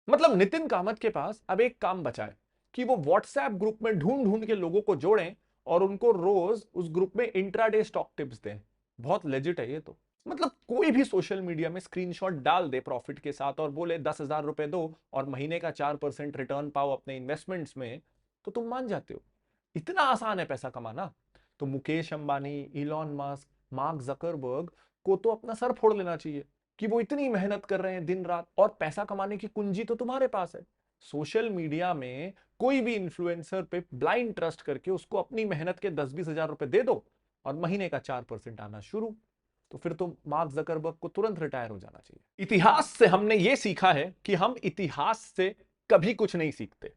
मतलब नितिन कामत के पास अब एक काम बचा है कि वो व्हाट्सएप ग्रुप में ढूंढ ढूंढ के लोगों को जोड़ें और उनको रोज उस ग्रुप में इंट्राडे स्टॉक टिप्स दें। बहुत लेजिट है ये तो। मतलब कोई भी सोशल मीडिया में स्क्रीनशॉट डाल दे प्रॉफिट के साथ और बोले 10,000 रुपए दो और महीने का 4% रिटर्न पाओ अपने इन्वेस्टमेंट्स में, तो तुम मान जाते हो। इतना आसान है पैसा कमाना। तो Mukesh Ambani, Elon Musk, mark Zuckerberg को तो अपना सर फोड़ लेना चाहिए कि वो इतनी मेहनत कर रहे हैं दिन रात, और पैसा कमाने की कुंजी तो तुम्हारे पास है। सोशल मीडिया में कोई भी इन्फ्लुएंसर पे ब्लाइंड ट्रस्ट करके उसको अपनी मेहनत के 10-20 हजार रुपए दे दो और महीने का 4% आना शुरू। तो फिर तो मार्क जकरबर्ग को तुरंत रिटायर हो जाना चाहिए। इतिहास से हमने ये सीखा है कि हम इतिहास से कभी कुछ नहीं सीखते।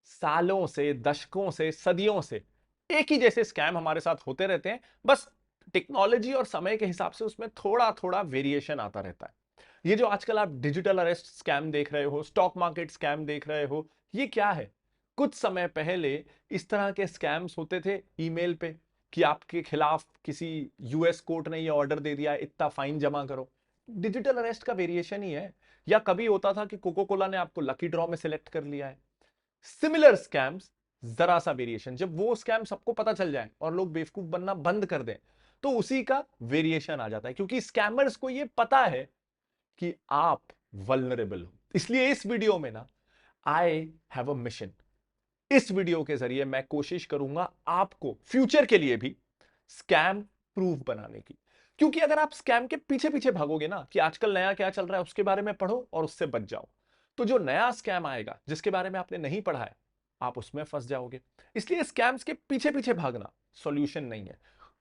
सालों से, दशकों से, सदियों से एक ही जैसे स्कैम हमारे साथ होते रहते हैं। बस टेक्नोलॉजी और समय के हिसाब से उसमें थोड़ा थोड़ा वेरिएशन आता रहता है। ये जो आजकल आप डिजिटल अरेस्ट स्कैम देख रहे हो, स्टॉक मार्केट स्कैम देख रहे हो, ये क्या है? कुछ समय पहले इस तरह के स्कैम्स होते थे ईमेल पे कि आपके खिलाफ किसी यूएस कोर्ट ने ये ऑर्डर दे दिया, इतना फाइन जमा करो। डिजिटल अरेस्ट का वेरिएशन ही है। या कभी होता था कि कोको कोला ने आपको लकी ड्रॉ में सिलेक्ट कर लिया है। सिमिलर स्कैम्स, जरा सा वेरिएशन। जब वो स्कैम सबको पता चल जाए और लोग बेवकूफ बनना बंद कर दें, तो उसी का वेरिएशन आ जाता है, क्योंकि स्कैमर्स को ये पता है कि आप वल्नरेबल हो। इसलिए इस वीडियो में ना, आई हैव अ मिशन। इस वीडियो के जरिए मैं कोशिश करूंगा आपको फ्यूचर के लिए भी स्कैम प्रूफ बनाने की। क्योंकि अगर आप स्कैम के पीछे पीछे भागोगे ना कि आजकल नया क्या चल रहा है उसके बारे में पढ़ो और उससे बच जाओ, तो जो नया स्कैम आएगा जिसके बारे में आपने नहीं पढ़ा है, आप उसमें फंस जाओगे। इसलिए स्कैम्स के पीछे पीछे भागना सॉल्यूशन नहीं है।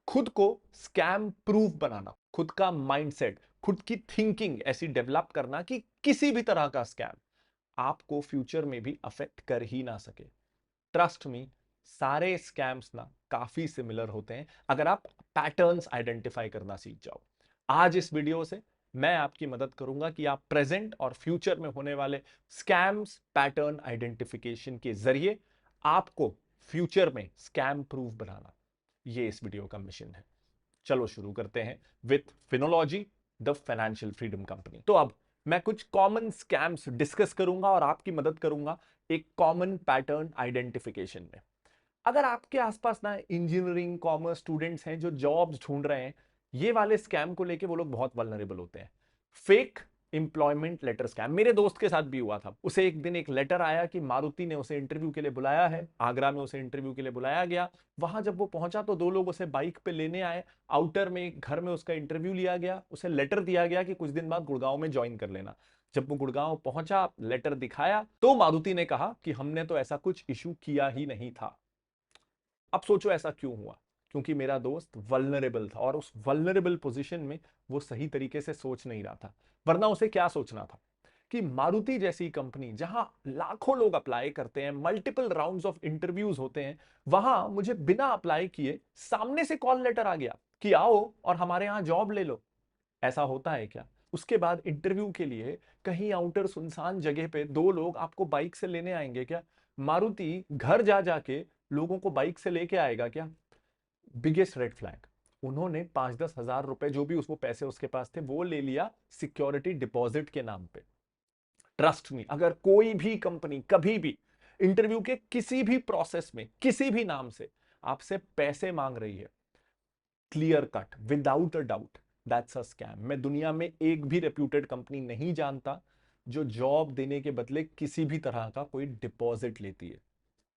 खुद को स्कैम प्रूफ बनाना, खुद का माइंडसेट, खुद की थिंकिंग ऐसी डेवलप करना कि किसी भी तरह का स्कैम आपको फ्यूचर में भी अफेक्ट कर ही ना सके। ट्रस्ट मी, सारे स्कैम्स ना काफी सिमिलर होते हैं अगर आप पैटर्न्स आइडेंटिफाई करना सीख जाओ। आज इस वीडियो से मैं आपकी मदद करूंगा कि आप प्रेजेंट और फ्यूचर में होने वाले स्कैम्स पैटर्न आइडेंटिफिकेशन के जरिए आपको फ्यूचर में स्कैम प्रूफ बनाना। ये इस वीडियो का मिशन है। चलो शुरू करते हैं with Finology, the financial freedom company. तो अब मैं कुछ कॉमन स्कैम्स डिस्कस करूंगा और आपकी मदद करूंगा एक कॉमन पैटर्न आइडेंटिफिकेशन में। अगर आपके आसपास ना इंजीनियरिंग कॉमर्स स्टूडेंट्स हैं जो जॉब्स ढूंढ रहे हैं, ये वाले स्कैम को लेके वो लोग बहुत वल्नरेबल होते हैं। फेक एम्प्लॉयमेंट लेटर स्कैम मेरे दोस्त के साथ भी हुआ था। उसे एक दिन एक लेटर आया कि मारुति ने उसे इंटरव्यू के लिए बुलाया है, आगरा में उसे इंटरव्यू के लिए बुलाया गया। वहां जब वो पहुंचा तो दो लोग उसे बाइक पे लेने आए। आउटर में एक घर में उसका इंटरव्यू लिया गया। उसे लेटर दिया गया कि कुछ दिन बाद गुड़गांव में ज्वाइन कर लेना। जब वो गुड़गांव पहुंचा, लेटर दिखाया, तो मारुति ने कहा कि हमने तो ऐसा कुछ इशू किया ही नहीं था। अब सोचो ऐसा क्यों हुआ? क्योंकि मेरा दोस्त वल्नरेबल था और उस वल्नरेबल पोजीशन में वो सही तरीके से सोच नहीं रहा था। वरना उसे क्या सोचना था कि मारुति जैसी कंपनी जहां लाखों लोग अप्लाई करते हैं, मल्टीपल राउंड्स ऑफ इंटरव्यूज होते हैं, वहां मुझे बिना अप्लाई किए सामने से कॉल लेटर आ गया कि आओ और हमारे यहां जॉब ले लो। ऐसा होता है क्या? उसके बाद इंटरव्यू के लिए कहीं आउटर सुनसान जगह पे दो लोग आपको बाइक से लेने आएंगे क्या? मारुति घर जा जाके लोगों को बाइक से लेके आएगा क्या? Biggest red flag. उन्होंने 5-10 हजार रुपए जो भी उसको पैसे उसके पास थे वो ले लिया सिक्योरिटी डिपॉजिट के नाम पे। ट्रस्ट मी, अगर कोई भी कंपनी कभी भी इंटरव्यू के किसी भी प्रोसेस में किसी भी नाम से आपसे पैसे मांग रही है, clear cut without a doubt, that's a scam. मैं दुनिया में एक भी रेप्यूटेड कंपनी नहीं जानता जो जॉब देने के बदले किसी भी तरह का कोई डिपॉजिट लेती है।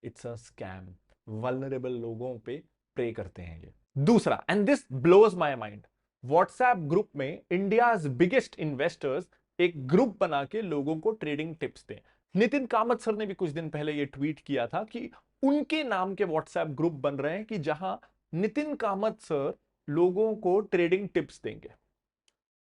It's a scam. वल्नरेबल लोगों पे प्रे करते हैं ये। दूसरा, and this blows my mind, WhatsApp group में इंडियाज बिगेस्ट इन्वेस्टर्स एक ग्रुप बना के लोगों को ट्रेडिंग टिप्स दें। नितिन कामत सर ने भी कुछ दिन पहले ये ट्वीट किया था कि उनके नाम के व्हाट्सएप ग्रुप बन रहे हैं कि जहां नितिन कामत सर लोगों को ट्रेडिंग टिप्स देंगे,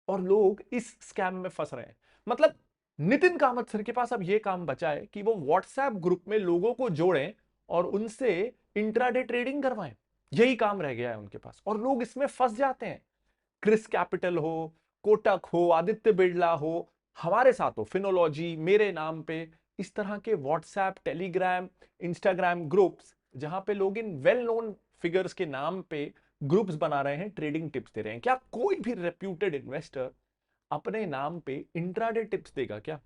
और लोग इस स्कैम में फंस रहे हैं। मतलब नितिन कामत सर के पास अब यह काम बचा है कि वो व्हाट्सएप ग्रुप में लोगों को जोड़ें और उनसे इंट्राडे ट्रेडिंग करवाएं। यही काम रह गया है उनके पास और लोग इसमें फंस जाते हैं। क्रिस कैपिटल हो, कोटक हो, आदित्य बिरला हो, हमारे साथ हो फिनोलॉजी, मेरे नाम पे, इस तरह के व्हाट्सएप, टेलीग्राम, इंस्टाग्राम ग्रुप्स जहां पे लोग इन वेल नोन फिगर्स के नाम पे ग्रुप्स बना रहे हैं, ट्रेडिंग टिप्स दे रहे हैं। क्या कोई भी रेप्यूटेड इन्वेस्टर अपने नाम पे इंट्राडे टिप्स देगा क्या?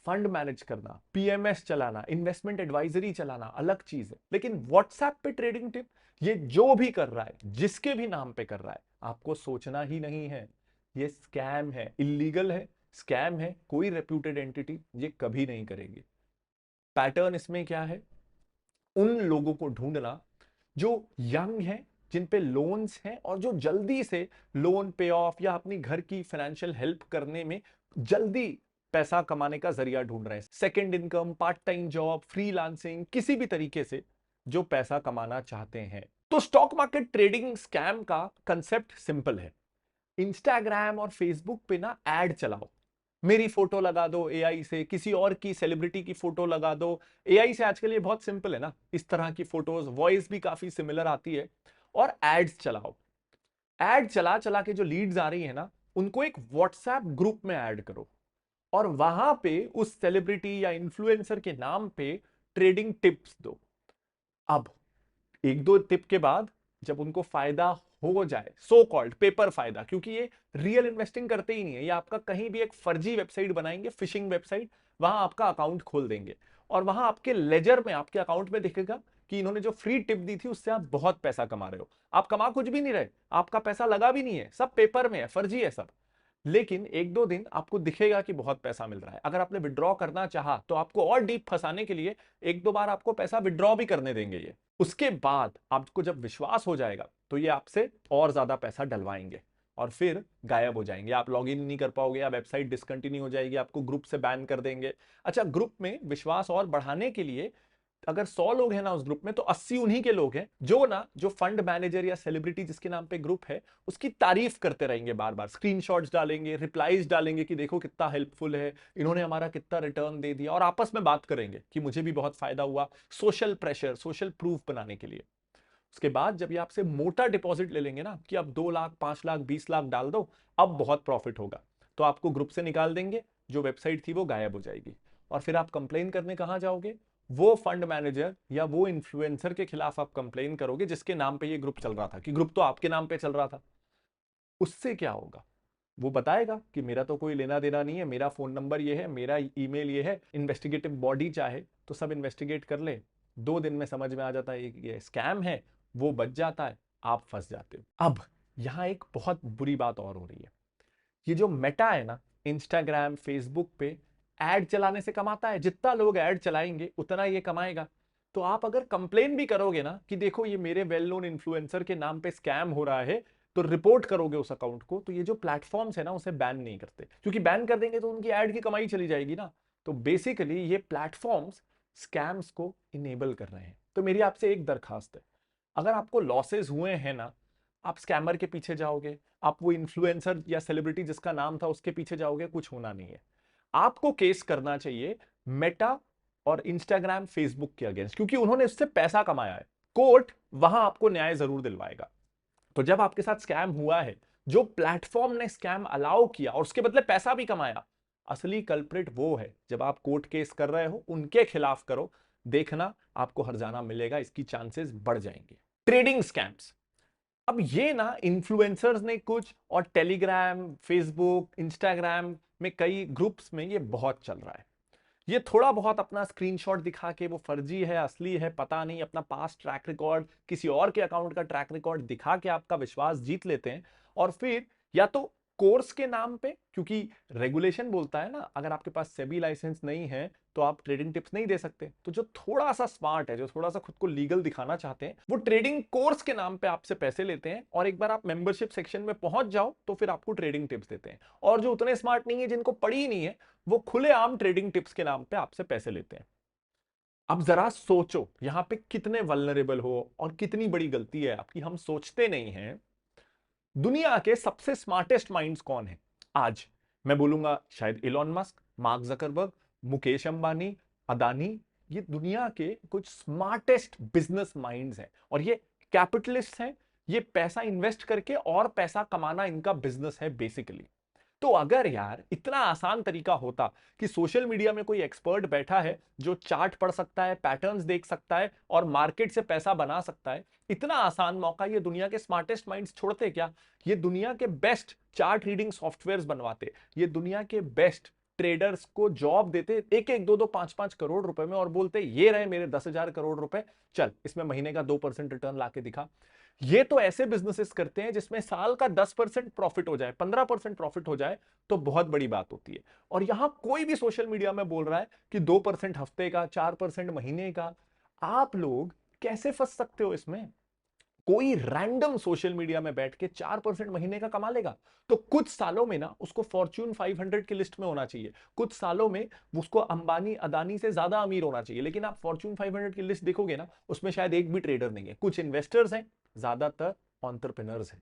फंड मैनेज करना, पीएमएस चलाना, इन्वेस्टमेंट एडवाइजरी चलाना अलग चीज है। लेकिन व्हाट्सएप पे ट्रेडिंग टिप, ये जो भी कर रहा है, जिसके भी नाम पे कर रहा है, आपको सोचना ही नहीं है। ये स्कैम है, इलीगल है, स्कैम है। कोई रेप्यूटेड एंटिटी ये कभी नहीं करेगी। पैटर्न इसमें क्या है? उन लोगों को ढूंढना जो यंग हैं, जिन पे लोन्स हैं और जो जल्दी से लोन पे ऑफ या अपनी घर की फाइनेंशियल हेल्प करने में जल्दी पैसा कमाने का जरिया ढूंढ रहे हैं। Second income, part time job, freelancing, किसी भी तरीके से जो पैसा कमाना चाहते हैं। तो स्टॉक मार्केट ट्रेडिंग स्कैम का कंसेप्ट सिंपल है। इंस्टाग्राम और फेसबुक पे ना ऐड चलाओ, मेरी फोटो लगा दो एआई से, किसी और की सेलिब्रिटी की फोटो लगा दो एआई से। आजकल ये बहुत सिंपल है ना, इस तरह की फोटोज, वॉइस भी काफी सिमिलर आती है। और एड्स चलाओ। एड चला चला के जो लीड्स आ रही है ना, उनको एक व्हाट्सएप ग्रुप में ऐड करो और वहां पे उस सेलिब्रिटी या इन्फ्लुएंसर के नाम पे ट्रेडिंग टिप्स दो। अब एक दो टिप के बाद जब उनको फायदा हो जाए, सो कॉल्ड पेपर फायदा, क्योंकि ये रियल इन्वेस्टिंग करते ही नहीं है, ये आपका कहीं भी एक फर्जी वेबसाइट बनाएंगे, फिशिंग वेबसाइट, वहां आपका अकाउंट खोल देंगे और वहां आपके लेजर में, आपके अकाउंट में दिखेगा कि इन्होंने जो फ्री टिप दी थी उससे आप बहुत पैसा कमा रहे हो। आप कमा कुछ भी नहीं रहे, आपका पैसा लगा भी नहीं है, सब पेपर में है, फर्जी है सब। लेकिन एक दो दिन आपको दिखेगा कि बहुत पैसा मिल रहा है। अगर आपने विड्रॉ करना चाहा तो आपको और डीप फंसाने के लिए एक दो बार आपको पैसा विड्रॉ भी करने देंगे ये। उसके बाद आपको जब विश्वास हो जाएगा तो ये आपसे और ज्यादा पैसा डलवाएंगे और फिर गायब हो जाएंगे। आप लॉगिन नहीं कर पाओगे, या वेबसाइट डिसकंटिन्यू हो जाएगी, आपको ग्रुप से बैन कर देंगे। अच्छा, ग्रुप में विश्वास और बढ़ाने के लिए अगर 100 लोग हैं ना उस ग्रुप में, तो 80 उन्हीं के लोग हैं जो फंड मैनेजर या सेलिब्रिटी जिसके नाम पे ग्रुप है उसकी तारीफ करते रहेंगे, बार बार स्क्रीनशॉट्स डालेंगे, रिप्लाईज डालेंगे कि देखो कितना हेल्पफुल है, इन्होंने हमारा कितना रिटर्न दे दिया, और आपस में बात करेंगे कि मुझे भी बहुत फायदा हुआ, सोशल प्रेशर, सोशल प्रूफ बनाने के लिए। उसके बाद जब ये आपसे मोटा डिपॉजिट ले लेंगे ना कि अब 2 लाख, 5 लाख, 20 लाख डाल दो, अब बहुत प्रॉफिट होगा, तो आपको ग्रुप से निकाल देंगे, जो वेबसाइट थी वो गायब हो जाएगी। और फिर आप कंप्लेन करने कहां जाओगे? वो फंड मैनेजर या वो इन्फ्लुएंसर के खिलाफ आप कंप्लेन करोगे जिसके नाम पे ये ग्रुप चल रहा था, कि ग्रुप तो आपके नाम पे चल रहा था। उससे क्या होगा? वो बताएगा कि मेरा तो कोई लेना देना नहीं है, मेरा फोन नंबर ये है, मेरा ईमेल ये है, इन्वेस्टिगेटिव बॉडी चाहे तो सब इन्वेस्टिगेट कर ले। 2 दिन में समझ में आ जाता है ये स्कैम है, वो बच जाता है, आप फंस जाते हो। अब यहां एक बहुत बुरी बात और हो रही है। ये जो मेटा है ना, इंस्टाग्राम, फेसबुक पे ऐड चलाने से कमाता है। जितना लोग ऐड चलाएंगे उतना ये कमाएगा। तो आप अगर कंप्लेन भी करोगे ना कि देखो ये मेरे वेल नोन इन्फ्लुएंसर के नाम पे स्कैम हो रहा है, तो रिपोर्ट करोगे उस अकाउंट को, तो ये जो प्लेटफॉर्म्स है ना उसे बैन नहीं करते, क्योंकि बैन कर देंगे तो उनकी ऐड की कमाई चली जाएगी ना। तो बेसिकली ये प्लेटफॉर्म्स स्कैम्स को इनेबल कर रहे हैं। तो मेरी आपसे एक दरखास्त है, अगर आपको लॉसेस हुए हैं ना, आप स्कैमर के पीछे जाओगे, आप वो इन्फ्लुएंसर या सेलिब्रिटी जिसका नाम था उसके पीछे जाओगे, कुछ होना नहीं है। आपको केस करना चाहिए मेटा और इंस्टाग्राम, फेसबुक के अगेंस्ट, क्योंकि उन्होंने उससे पैसा कमाया है। कोर्ट वहां आपको न्याय जरूर दिलवाएगा। तो जब आपके साथ स्कैम हुआ है, जो प्लेटफॉर्म ने स्कैम अलाउ किया और उसके बदले पैसा भी कमाया, असली कल्प्रिट वो है। जब आप कोर्ट केस कर रहे हो उनके खिलाफ करो, देखना आपको हर्जाना मिलेगा, इसकी चांसेस बढ़ जाएंगे। ट्रेडिंग स्कैम्स, अब ये ना इन्फ्लुएंसर्स ने कुछ, और टेलीग्राम, फेसबुक, इंस्टाग्राम में कई ग्रुप्स में ये बहुत चल रहा है। ये थोड़ा बहुत अपना स्क्रीनशॉट दिखा के वो फर्जी है असली है पता नहीं, अपना पास्ट ट्रैक रिकॉर्ड, किसी और के अकाउंट का ट्रैक रिकॉर्ड दिखा के आपका विश्वास जीत लेते हैं। और फिर या तो कोर्स के नाम पे, क्योंकि रेगुलेशन बोलता है ना अगर आपके पास सेबी लाइसेंस नहीं है तो आप ट्रेडिंग टिप्स नहीं दे सकते, तो जो थोड़ा सा स्मार्ट है, जो थोड़ा सा खुद को लीगल दिखाना चाहते हैं, वो ट्रेडिंग कोर्स के नाम पे आपसे पैसे लेते हैं, और एक बार आप मेंबरशिप सेक्शन में पहुंच जाओ तो फिर आपको ट्रेडिंग टिप्स देते हैं। और जो उतने स्मार्ट नहीं है, जिनको पढ़ी ही नहीं है, वो खुलेआम ट्रेडिंग टिप्स के नाम पे आपसे पैसे लेते हैं। अब जरा सोचो यहां पे कितने वल्नरेबल हो और कितनी बड़ी गलती है आपकी, हम सोचते नहीं हैं। दुनिया के सबसे स्मार्टेस्ट माइंड्स कौन है आज? मैं बोलूंगा शायद Elon Musk, mark Zuckerberg, Mukesh Ambani, Adani. ये दुनिया के कुछ स्मार्टेस्ट बिजनेस माइंड्स हैं, और ये कैपिटलिस्ट हैं। ये पैसा इन्वेस्ट करके और पैसा कमाना इनका बिजनेस है बेसिकली। तो अगर यार इतना आसान तरीका होता कि सोशल मीडिया में कोई एक्सपर्ट बैठा है जो चार्ट पढ़ सकता है, पैटर्न्स देख सकता है और मार्केट से पैसा बना सकता है, इतना आसान मौका ये दुनिया के स्मार्टेस्ट माइंड्स छोड़ते क्या? ये दुनिया के बेस्ट चार्ट रीडिंग सॉफ्टवेयर्स बनवाते, ये दुनिया के बेस्ट ट्रेडर्स को जॉब देते एक एक दो दो 5-5 करोड़ रुपए में और बोलते ये रहे मेरे 10,000 करोड़ रुपए, चल इसमें महीने का 2% रिटर्न लाके दिखा। ये तो ऐसे बिजनेसेस करते हैं जिसमें साल का 10% प्रॉफिट हो जाए, 15% प्रॉफिट हो जाए तो बहुत बड़ी बात होती है। और यहां कोई भी सोशल मीडिया में बोल रहा है कि 2% हफ्ते का, 4% महीने का। आप लोग कैसे फंस सकते हो इसमें? कोई रैंडम सोशल मीडिया में बैठ के 4% महीने का कमा लेगा तो कुछ सालों में ना उसको फॉर्च्यून 500 की लिस्ट में होना चाहिए, कुछ सालों में उसको अंबानी अदानी से ज्यादा अमीर होना चाहिए। लेकिन आप फॉर्च्यून 500 की लिस्ट देखोगे ना, उसमें शायद एक भी ट्रेडर नहीं है, कुछ इन्वेस्टर्स हैं, ज्यादातर एंटरप्रेन्योर्स हैं।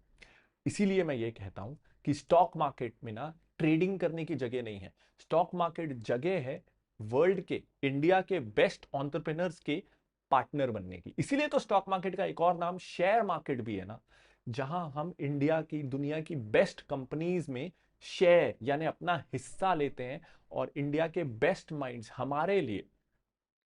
इसीलिए मैं ये कहता हूं कि स्टॉक मार्केट में ना ट्रेडिंग करने की जगह नहीं है। स्टॉक मार्केट जगह है वर्ल्ड के, इंडिया के बेस्ट एंटरप्रेन्योर्स के पार्टनर बनने की। इसीलिए तो स्टॉक मार्केट का एक और नाम शेयर मार्केट भी है ना, जहां हम इंडिया की, दुनिया की बेस्ट कंपनीज में शेयर यानी अपना हिस्सा लेते हैं और इंडिया के बेस्ट माइंड्स हमारे लिए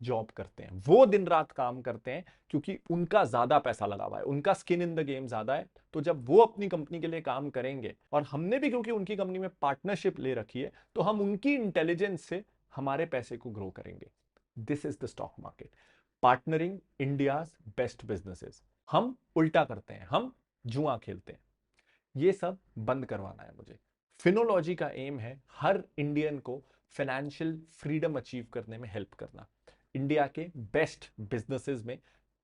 जॉब करते हैं। वो दिन रात काम करते हैं क्योंकि उनका ज्यादा पैसा लगा हुआ है, उनका स्किन इन द गेम ज्यादा है। तो जब वो अपनी कंपनी के लिए काम करेंगे और हमने भी क्योंकि उनकी कंपनी में पार्टनरशिप ले रखी है, तो हम उनकी इंटेलिजेंस से हमारे पैसे को ग्रो करेंगे। This is the stock market, partnering India's best businesses. हम उल्टा करते हैं, हम जुआ खेलते हैं। ये सब बंद करवाना है मुझे। फिनोलॉजी का एम है हर इंडियन को फाइनेंशियल फ्रीडम अचीव करने में हेल्प करना, इंडिया के बेस्ट बिजनेसेस में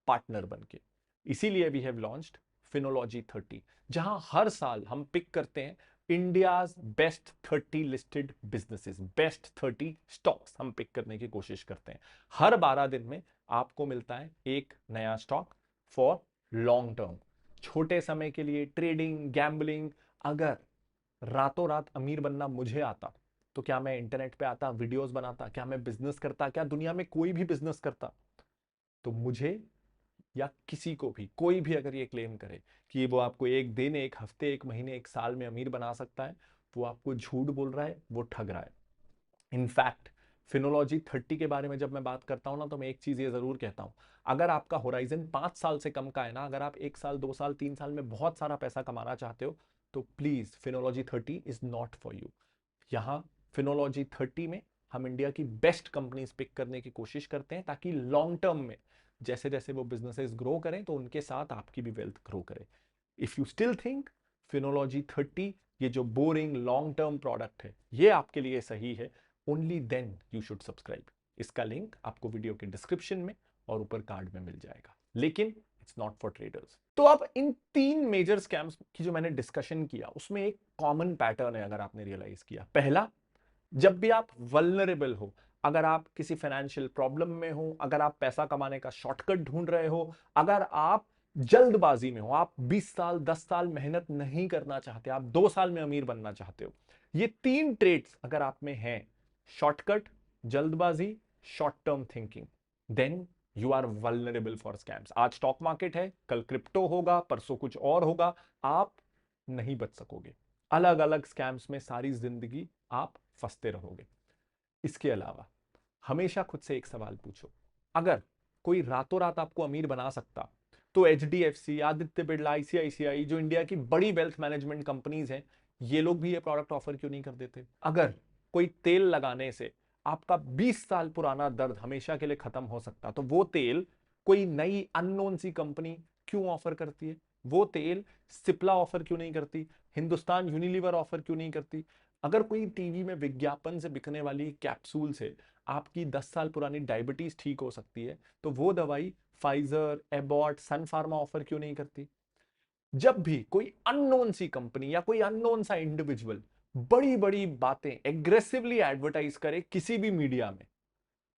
पार्टनर बनके। इसीलिए वी हैव लॉन्च्ड फिनोलॉजी 30, जहां हर साल हम पिक करते हैं India's best 30 listed businesses, best 30 stocks हम पिक करने की कोशिश करते हैं। हर 12 दिन में आपको मिलता है एक नया स्टॉक फॉर लॉन्ग टर्म, छोटे समय के लिए ट्रेडिंग, गैम्बलिंग। अगर रातों रात अमीर बनना मुझे आता तो क्या मैं इंटरनेट पे आता, वीडियोस बनाता, क्या मैं बिजनेस करता, क्या दुनिया में कोई भी बिजनेस करता? तो मुझे या किसी को भी, कोई भी अगर ये क्लेम करे कि वो आपको एक दिन, एक हफ्ते, एक महीने, एक साल में अमीर बना सकता है, वो आपको झूठ बोल रहा है, वो ठग रहा है। इनफैक्ट फिनोलॉजी 30 के बारे में जब मैं बात करता हूं ना, तो मैं एक चीज ये जरूर कहता हूं, अगर आपका होराइजन 5 साल से कम का है ना, अगर आप 1 साल, 2 साल, 3 साल में बहुत सारा पैसा कमाना चाहते हो, तो please Finology 30 is not for you. यहां फिनोलॉजी 30 में हम इंडिया की बेस्ट कंपनीज पिक करने की कोशिश करते हैं ताकि लॉन्ग टर्म में जैसे जैसे वो बिजनेसेस ग्रो करें तो उनके साथ आपकी भी वेल्थ ग्रो करे। If you still think Finology 30 ये जो बोरिंग लॉन्ग टर्म प्रोडक्ट है ये आपके लिए सही है, only then you should subscribe. इसका लिंक आपको वीडियो के डिस्क्रिप्शन में और ऊपर कार्ड में मिल जाएगा, लेकिन इट्स नॉट फॉर ट्रेडर्स। तो अब इन 3 मेजर स्कैम्स की जो मैंने डिस्कशन किया उसमें एक कॉमन पैटर्न है, अगर आपने रियलाइज किया। पहला, जब भी आप वल्नरेबल हो, अगर आप किसी फाइनेंशियल प्रॉब्लम में हो, अगर आप पैसा कमाने का शॉर्टकट ढूंढ रहे हो, अगर आप जल्दबाजी में हो, आप 20 साल 10 साल मेहनत नहीं करना चाहते, आप 2 साल में अमीर बनना चाहते हो, ये 3 ट्रेड्स अगर आप में हैं, शॉर्टकट, जल्दबाजी, short term thinking, then you are vulnerable for scams. आज स्टॉक मार्केट है, कल क्रिप्टो होगा, परसों कुछ और होगा, आप नहीं बच सकोगे। अलग अलग स्कैम्स में सारी जिंदगी आप फंसते रहोगे। इसके अलावा हमेशा खुद से एक सवाल पूछो, अगर कोई रातों रात आपको अमीर बना सकता तो एचडीएफसी, आदित्य बिरला, आईसीआईसीआई, जो इंडिया की बड़ी वेल्थ मैनेजमेंट कंपनीज हैं, ये लोग भी ये प्रोडक्ट ऑफर क्यों नहीं कर देते? अगर कोई तेल लगाने से आपका 20 साल पुराना दर्द हमेशा के लिए खत्म हो सकता तो वो तेल कोई नई अननोन सी कंपनी क्यों ऑफर करती है? वो तेल सिप्ला ऑफर क्यों नहीं करती? हिंदुस्तान यूनिलीवर ऑफर क्यों नहीं करती? अगर कोई टीवी में विज्ञापन से बिकने वाली कैप्सूल से आपकी 10 साल पुरानी डायबिटीज ठीक हो सकती है, तो वो दवाई फाइजर, एबॉट, सन फार्मा ऑफर क्यों नहीं करती? जब भी कोई अननोन सी कंपनी या कोई अननोन सा इंडिविजुअल बड़ी बड़ी बातें एग्रेसिवली एडवर्टाइज करे किसी भी मीडिया में,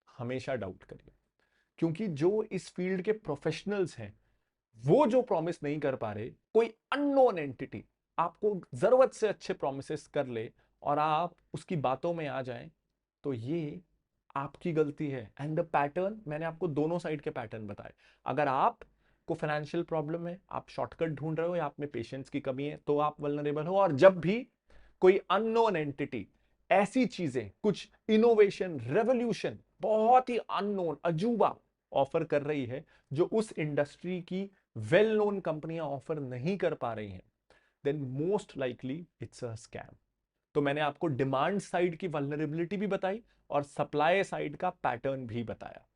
हमेशा डाउट करिए, क्योंकि जो इस फील्ड के प्रोफेशनल्स हैं वो जो प्रॉमिस नहीं कर पा रहे, कोई अननोन एंटिटी आपको जरूरत से अच्छे प्रोमिस कर ले और आप उसकी बातों में आ जाएं, तो ये आपकी गलती है। एंड द पैटर्न, मैंने आपको दोनों साइड के पैटर्न बताए। अगर आप को फाइनेंशियल प्रॉब्लम है, आप शॉर्टकट ढूंढ रहे हो या आप में पेशेंस की कमी है, तो आप वल्नरेबल हो। और जब भी कोई अननोन एंटिटी ऐसी चीजें, कुछ इनोवेशन, रेवोल्यूशन, बहुत ही अननोन, अजूबा ऑफर कर रही है जो उस इंडस्ट्री की वेल नोन कंपनियां ऑफर नहीं कर पा रही हैं, then most likely it's a scam. तो मैंने आपको डिमांड साइड की वल्नरेबिलिटी भी बताई और सप्लाई साइड का पैटर्न भी बताया।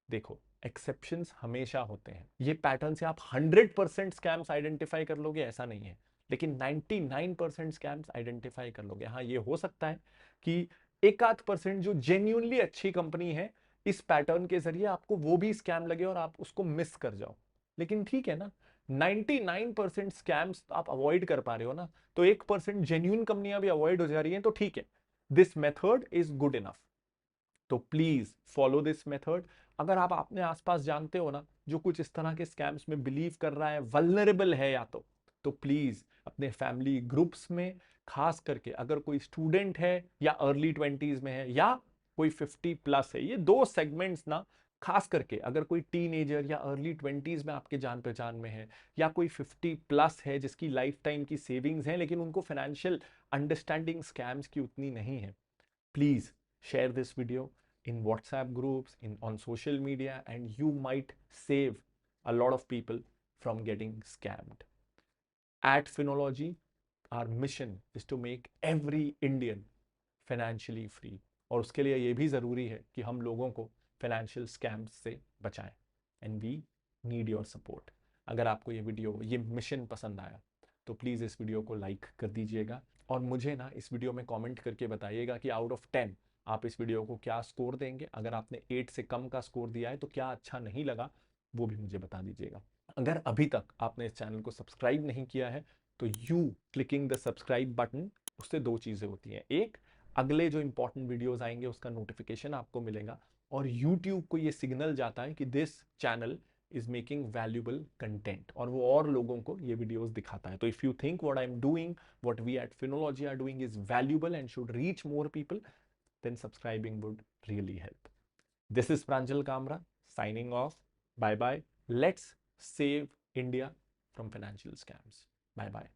देखो, एक्सेप्शंस हमेशा होते हैं। ये पैटर्न से आप 100% स्कैम्स आइडेंटिफाई कर लोगे ऐसा नहीं है, लेकिन 99% स्कैम्स आइडेंटिफाई कर लोगे। हाँ, ये हो सकता है कि एक आध परसेंट जो जेन्युइनली अच्छी कंपनी है, इस पैटर्न के जरिए आपको वो भी स्कैम लगे और आप उसको मिस कर जाओ, लेकिन ठीक है ना, 99% स्कैम्स आप अवॉइड कर पा रहे हो ना, तो 1% जेन्युइन कंपनियां भी अवॉइड हो जा रही हैं, तो ठीक है, this method is good enough. तो प्लीज फॉलो दिस मेथड। अगर आप अपने आसपास जानते हो ना जो कुछ इस तरह के स्कैम्स में बिलीव कर रहा है, वल्नरेबल है या तो प्लीज अपने फैमिली ग्रुप्स में, खास करके अगर कोई स्टूडेंट है या अर्ली 20s में है या कोई 50+ है, ये दो सेगमेंट्स ना, खास करके अगर कोई टीनेजर या अर्ली 20s में आपके जान पहचान में है, या कोई 50+ है जिसकी लाइफ टाइम की सेविंग्स हैं लेकिन उनको फाइनेंशियल अंडरस्टैंडिंग स्कैम्स की उतनी नहीं है, please share this video in WhatsApp groups, in on social media, and you might save a lot of people from getting scammed. At Phenology, our mission is to make every Indian financially free. और उसके लिए ये भी ज़रूरी है कि हम लोगों को फाइनेंशियल स्कैम्स से बचाएं, and we need your support. अगर आपको ये मिशन पसंद आया तो प्लीज़ इस वीडियो को लाइक कर दीजिएगा, और मुझे ना इस वीडियो में कमेंट करके बताइएगा कि आउट ऑफ 10 आप इस वीडियो को क्या स्कोर देंगे। अगर आपने 8 से कम का स्कोर दिया है तो क्या अच्छा नहीं लगा वो भी मुझे बता दीजिएगा। अगर अभी तक आपने इस चैनल को सब्सक्राइब नहीं किया है तो you clicking the subscribe button, उससे दो चीज़ें होती हैं। एक, अगले जो इंपॉर्टेंट वीडियोस आएंगे उसका नोटिफिकेशन आपको मिलेगा, और यूट्यूब को ये सिग्नल जाता है कि this channel is making valuable content, और वो और लोगों को ये वीडियोस दिखाता है। तो if you think what I am doing, what we at Finology are doing is valuable and should reach more people, then subscribing would really help. This is Pranjal Kamra signing off. Bye bye. Let's save India from financial scams. Bye bye.